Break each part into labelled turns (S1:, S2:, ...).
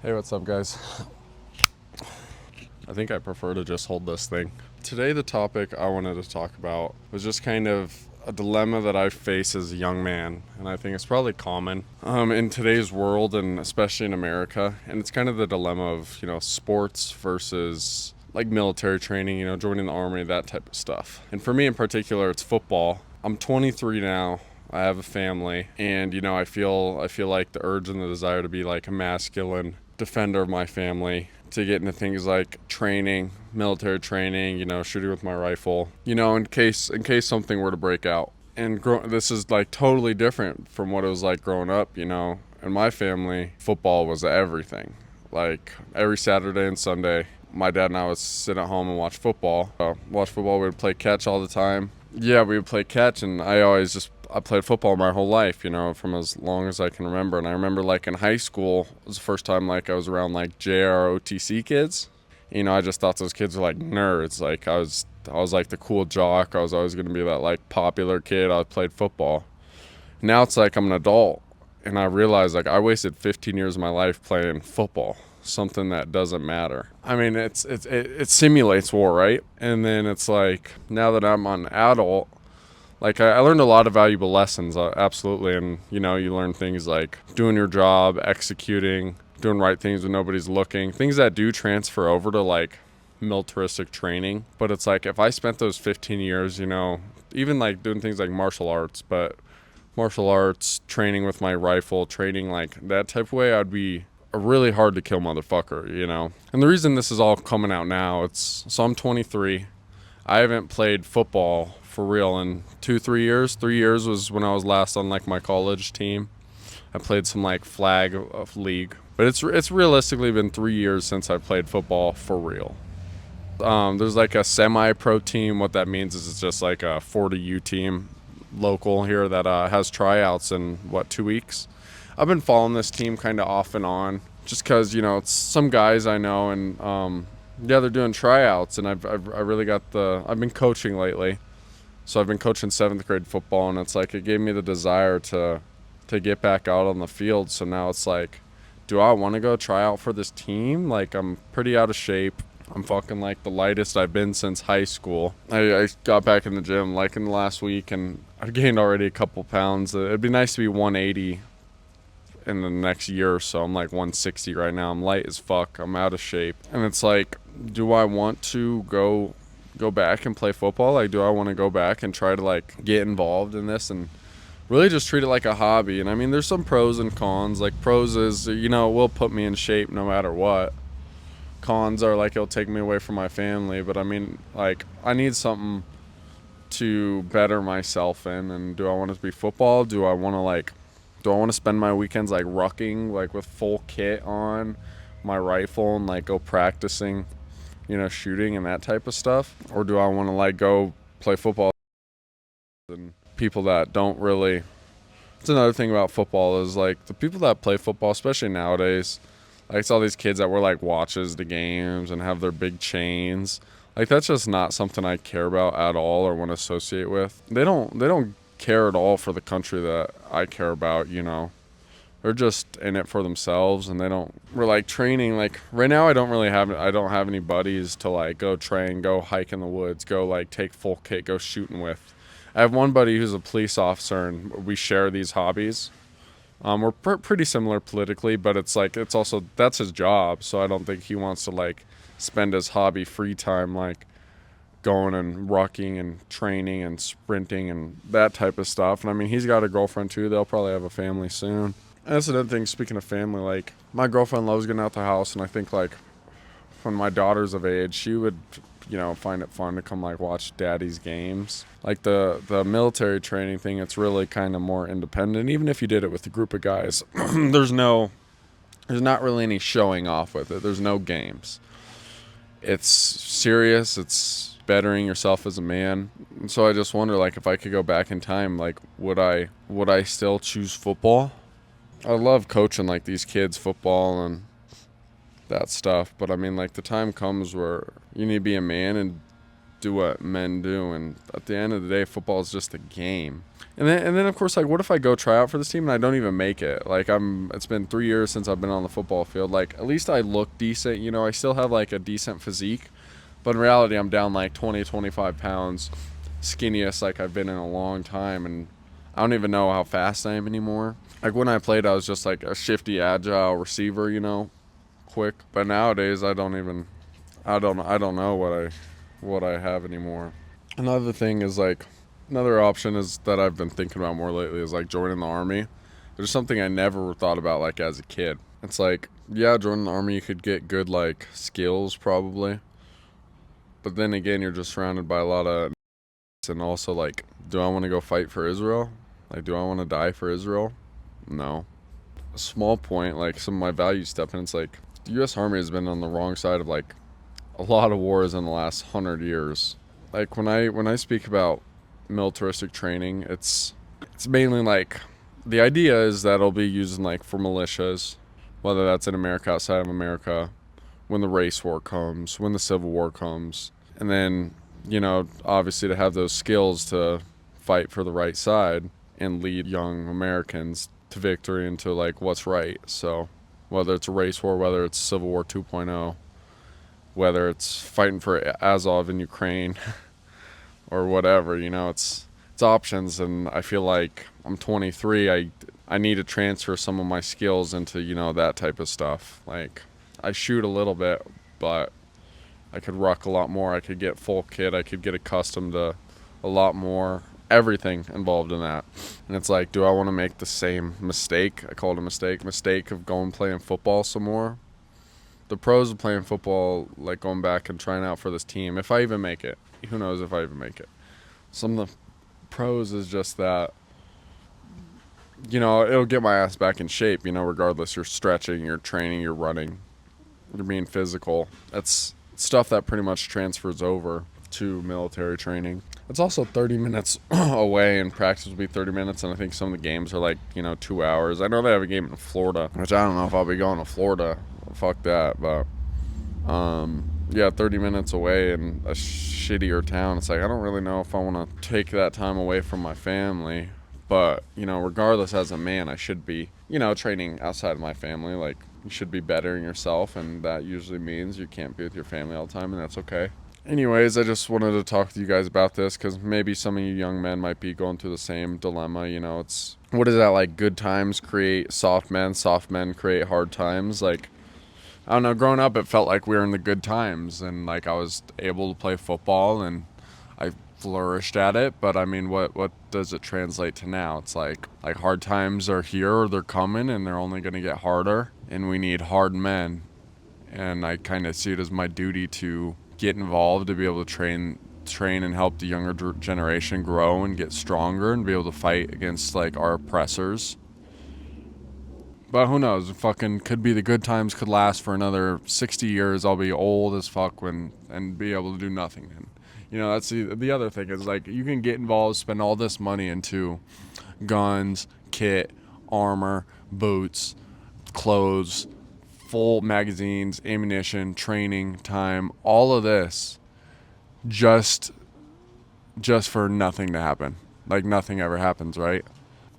S1: Hey, what's up, guys? I think I prefer to just hold this thing. Today, the topic I wanted to talk about was just kind of a dilemma that I face as a young man, and I think it's probably common in today's world, and especially in America. And it's kind of the dilemma of sports versus like military training, joining the army, that type of stuff. And for me in particular, it's football. I'm 23 now. I have a family, and I feel like the urge and the desire to be like a masculine defender of my family, to get into things like training, military training, shooting with my rifle, in case something were to break out. And this is like totally different from what it was like growing up. In my family, football was everything. Like every Saturday and Sunday, my dad and I would sit at home and watch football. We would play catch all the time. Yeah, we would play catch, and I played football my whole life, from as long as I can remember. And I remember like in high school, it was the first time like I was around like JROTC kids. I just thought those kids were like nerds. Like I was like the cool jock. I was always going to be that like popular kid. I played football. Now it's like I'm an adult, and I realize like I wasted 15 years of my life playing football, something that doesn't matter. I mean, it simulates war, right? And then it's like now that I'm an adult, like I learned a lot of valuable lessons, absolutely. And you learn things like doing your job, executing, doing right things when nobody's looking, things that do transfer over to like militaristic training. But it's like if I spent those 15 years, even like doing things like martial arts training with my rifle, training like that type of way, I'd be a really hard to kill motherfucker. And the reason this is all coming out now, so I'm 23. I haven't played football for real in 3 years. 3 years was when I was last on like my college team. I played some like flag of league, but it's realistically been 3 years since I played football for real. There's like a semi-pro team. What that means is it's just like a 40U team local here that has tryouts in 2 weeks. I've been following this team kind of off and on, just because it's some guys I know, and yeah, they're doing tryouts, and I really I've been coaching lately, so I've been coaching 7th grade football, and it's like it gave me the desire to get back out on the field. So now it's like, do I want to go try out for this team? Like I'm pretty out of shape. I'm fucking like the lightest I've been since high school. I got back in the gym like in the last week, and I've gained already a couple pounds. It'd be nice to be 180 in the next year or so. I'm like 160 right now. I'm light as fuck. I'm out of shape. And it's like, do I want to go back and play football? Like, do I want to go back and try to like get involved in this and really just treat it like a hobby? And I mean, there's some pros and cons. Like pros is, it will put me in shape no matter what. Cons are like it'll take me away from my family. But I mean, like I need something to better myself in. And do I want it to be football? Do I want to spend my weekends like rucking, like with full kit on my rifle and like go practicing, shooting and that type of stuff? Or do I want to like go play football? And people that don't really, it's another thing about football is like the people that play football, especially nowadays, like it's all these kids that wear like watches to games and have their big chains. Like that's just not something I care about at all or want to associate with. They don't care at all for the country that I care about. They're just in it for themselves, and we're like training. Like right now I don't have any buddies to like go train, go hike in the woods, go like take full kit, go shooting with. I have one buddy who's a police officer, and we share these hobbies. We're pretty similar politically, but it's like that's his job, so I don't think he wants to like spend his hobby free time like going and rucking and training and sprinting and that type of stuff. And I mean, he's got a girlfriend too. They'll probably have a family soon. And that's another thing, speaking of family, like my girlfriend loves getting out the house, and I think like when my daughter's of age, she would find it fun to come like watch daddy's games. Like the military training thing, it's really kind of more independent. Even if you did it with a group of guys, there's not really any showing off with it. There's no games. It's serious. It's bettering yourself as a man. And so I just wonder, like, if I could go back in time, like, would I still choose football? I love coaching like these kids football and that stuff, but I mean, like, the time comes where you need to be a man and
S2: do what men do, and at the end of the day, football is just a game. And then of course, like, what if I go try out for this team and I don't even make it? Like, it's been 3 years since I've been on the football field. Like, at least I look decent, you know, I still have like a decent physique, but in reality, I'm down like 20-25 pounds, skinniest like I've been in a long time, and I don't even know how fast I am anymore. Like, when I played, I was just like a shifty, agile receiver, you know, quick. But nowadays, I don't know what I have anymore. Another thing is like, another option is that I've been thinking about more lately is like joining the army. There's something I never thought about like as a kid. It's like, yeah, joining the army, you could get good like skills probably, but then again, you're just surrounded by a lot of, and also like, do I want to go fight for Israel? Like, do I want to die for Israel? No. A small point, like some of my values step in. It's like the U.S. Army has been on the wrong side of like a lot of wars in the last 100 years. Like, when I speak about militaristic training, it's mainly like, the idea is that it'll be used in like for militias, whether that's in America, outside of America, when the race war comes, when the Civil War comes, and then, you know, obviously to have those skills to fight for the right side and lead young Americans to victory and to like what's right. So whether it's a race war, whether it's Civil War 2.0, whether it's fighting for Azov in Ukraine or whatever, you know, it's options. And I feel like I'm 23. I need to transfer some of my skills into, you know, that type of stuff. Like, I shoot a little bit, but I could ruck a lot more. I could get full kit. I could get accustomed to a lot more, everything involved in that. And it's like, do I want to make the same mistake? I call it a mistake of going playing football some more. The pros of playing football, like going back and trying out for this team, if I even make it. Who knows if I even make it. Some of the pros is just that, you know, it'll get my ass back in shape, you know, regardless. You're stretching, you're training, you're running, you're being physical. That's stuff that pretty much transfers over to military training. It's also 30 minutes away, and practice will be 30 minutes, and I think some of the games are like, you know, 2 hours. I know they have a game in Florida, which I don't know if I'll be going to Florida. Fuck that, but yeah, 30 minutes away in a shittier town. It's like, I don't really know if I want to take that time away from my family. But, you know, regardless, as a man, I should be, you know, training outside of my family. Like, you should be bettering yourself, and that usually means you can't be with your family all the time, and that's okay. Anyways, I just wanted to talk to you guys about this because maybe some of you young men might be going through the same dilemma. You know, it's, what is that, like, good times create soft men create hard times? Like, I don't know, growing up, it felt like we were in the good times, and like I was able to play football and I flourished at it. But I mean, what does it translate to now? It's like hard times are here, or they're coming, and they're only going to get harder, and we need hard men. And I kind of see it as my duty to get involved, to be able to train and help the younger generation grow and get stronger and be able to fight against like our oppressors. But who knows? Fucking could be the good times could last for another 60 years. I'll be old as fuck and be able to do nothing. And, you know, that's the other thing is like, you can get involved, spend all this money into guns, kit, armor, boots, clothes, full magazines, ammunition, training, time, all of this just for nothing to happen. Like, nothing ever happens, right?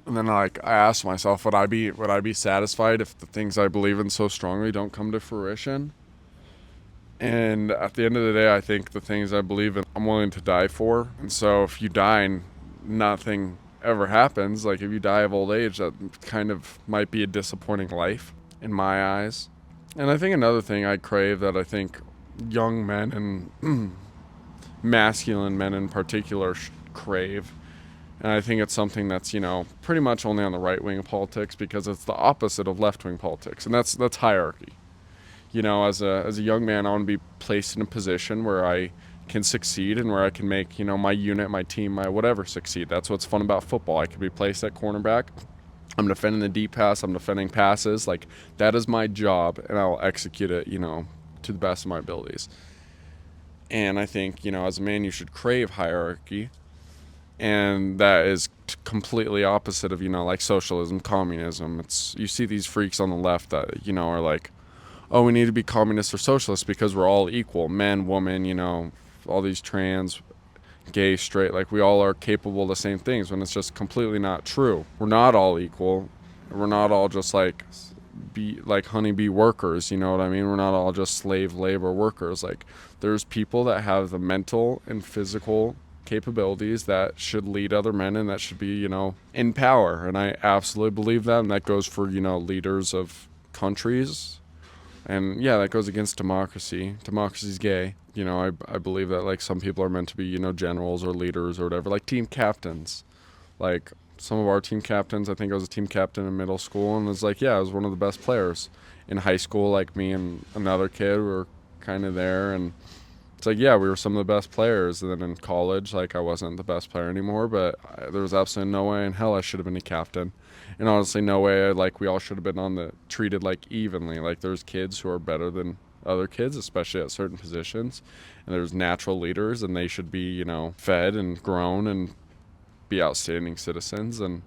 S2: And then like I asked myself, would I be satisfied if the things I believe in so strongly don't come to fruition? And at the end of the day, I think the things I believe in, I'm willing to die for. And so if you die and nothing ever happens, like if you die of old age, that kind of might be a disappointing life in my eyes. And I think another thing I crave, that I think young men and masculine men in particular crave, and I think it's something that's, you know, pretty much only on the right wing of politics, because it's the opposite of left wing politics, and that's hierarchy. You know, as a young man, I want to be placed in a position where I can succeed and where I can make, you know, my unit, my team, my whatever succeed. That's what's fun about football. I could be placed at cornerback. I'm defending the deep pass. I'm defending passes. Like, that is my job, and I'll execute it, you know, to the best of my abilities. And I think, you know, as a man, you should crave hierarchy. And that is completely opposite of, you know, like socialism, communism. It's, you see these freaks on the left that, you know, are like, oh, we need to be communist or socialist because we're all equal, man, woman, you know, all these trans, gay, straight, like we all are capable of the same things, when it's just completely not true. We're not all equal. We're not all just like be like honeybee workers, you know what I mean? We're not all just slave labor workers. Like there's people that have the mental and physical capabilities that should lead other men and that should be, you know, in power. And I absolutely believe that. And that goes for, you know, leaders of countries. And yeah, that goes against democracy. Democracy's gay. You know, I believe that like some people are meant to be, you know, generals or leaders or whatever, like team captains. Like some of our team captains, I think I was a team captain in middle school, and it was like, yeah, I was one of the best players. In high school, like me and another kid were kind of there, and it's like, yeah, we were some of the best players. And then in college, like I wasn't the best player anymore, but there was absolutely no way in hell I should have been a captain. And honestly, no way, like we all should have been on the treated like evenly. Like there's kids who are better than other kids, especially at certain positions, and there's natural leaders, and they should be, you know, fed and grown and be outstanding citizens. And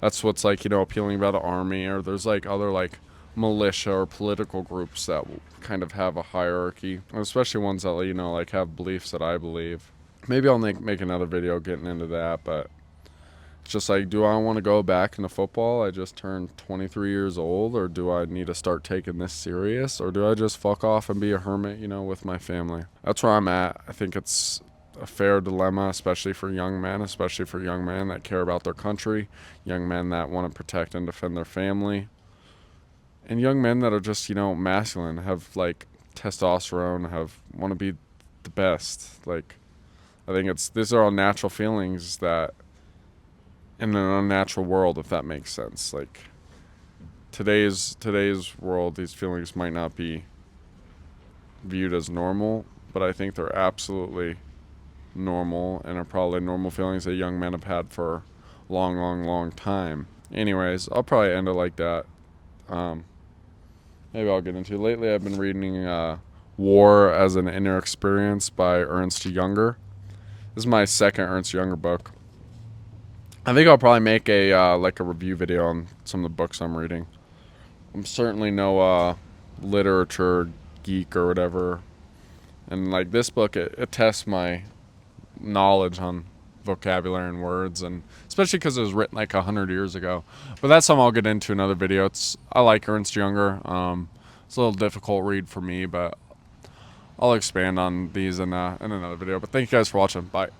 S2: that's what's like, you know, appealing about the army, or there's like other like militia or political groups that kind of have a hierarchy, especially ones that, you know, like have beliefs that I believe. Maybe I'll make another video getting into that, but it's just like, do I want to go back into football? I just turned 23 years old, or do I need to start taking this serious, or do I just fuck off and be a hermit, you know, with my family? That's where I'm at. I think it's a fair dilemma, especially for young men, especially for young men that care about their country, young men that want to protect and defend their family, and young men that are just, you know, masculine, have like testosterone, want to be the best. Like I think these are all natural feelings that in an unnatural world, if that makes sense. Like today's world, these feelings might not be viewed as normal, but I think they're absolutely normal, and are probably normal feelings that young men have had for a long time. Anyways, I'll probably end it like that. Maybe I'll get into it. Lately I've been reading War as an Inner Experience by Ernst Younger. This is my second Ernst Younger book. I think I'll probably make a like a review video on some of the books I'm reading. I'm certainly no literature geek or whatever, and like this book, it tests my knowledge on vocabulary and words, and especially because it was written like 100 years ago. But that's something I'll get into another video. I like Ernst Younger. It's a little difficult read for me, but I'll expand on these in another video. But thank you guys for watching. Bye.